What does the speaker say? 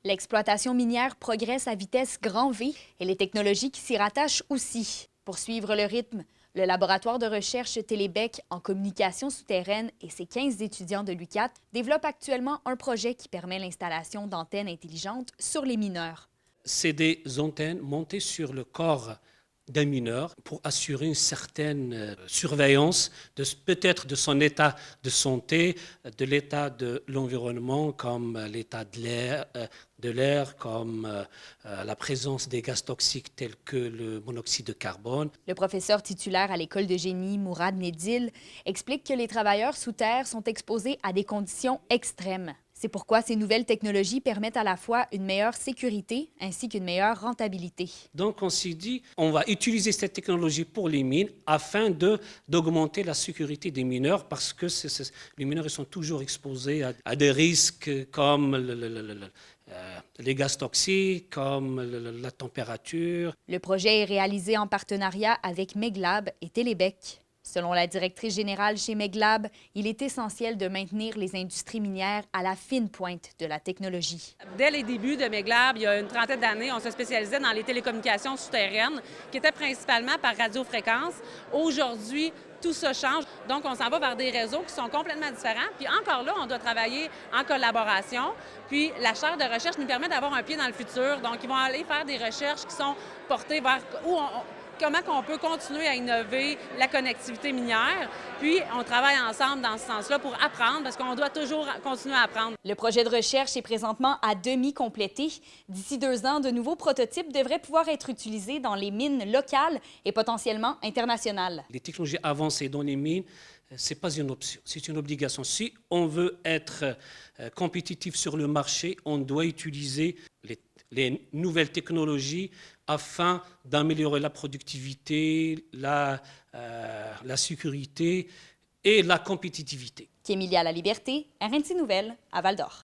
L'exploitation minière progresse à vitesse grand V et les technologies qui s'y rattachent aussi. Pour suivre le rythme, le laboratoire de recherche Télébec en communication souterraine et ses 15 étudiants de l'UQAT développent actuellement un projet qui permet l'installation d'antennes intelligentes sur les mineurs. C'est des antennes montées sur le corps d'un mineur pour assurer une certaine surveillance peut-être de son état de santé, de l'état de l'environnement, comme l'état de l'air, comme la présence des gaz toxiques tels que le monoxyde de carbone. Le professeur titulaire à l'école de génie, Mourad Nedil, explique que les travailleurs sous terre sont exposés à des conditions extrêmes. C'est pourquoi ces nouvelles technologies permettent à la fois une meilleure sécurité ainsi qu'une meilleure rentabilité. Donc on s'est dit, on va utiliser cette technologie pour les mines afin d'augmenter la sécurité des mineurs parce que les mineurs ils sont toujours exposés à des risques comme les gaz toxiques, comme la température. Le projet est réalisé en partenariat avec Meglab et Télébec. Selon la directrice générale chez Meglab, il est essentiel de maintenir les industries minières à la fine pointe de la technologie. Dès les débuts de Meglab, il y a une trentaine d'années, on se spécialisait dans les télécommunications souterraines, qui étaient principalement par radiofréquence. Aujourd'hui, tout ça change. Donc, on s'en va vers des réseaux qui sont complètement différents. Puis encore là, on doit travailler en collaboration. Puis la chaire de recherche nous permet d'avoir un pied dans le futur. Donc, ils vont aller faire des recherches qui sont portées vers comment on peut continuer à innover la connectivité minière. Puis, on travaille ensemble dans ce sens-là pour apprendre, parce qu'on doit toujours continuer à apprendre. Le projet de recherche est présentement à demi complété. D'ici 2 ans, de nouveaux prototypes devraient pouvoir être utilisés dans les mines locales et potentiellement internationales. Les technologies avancées dans les mines, ce n'est pas une option, c'est une obligation. Si on veut être compétitif sur le marché, on doit utiliser les nouvelles technologies afin d'améliorer la productivité, la sécurité et la compétitivité. Kémilia La Liberté, RNC Nouvelles, à Val-d'Or.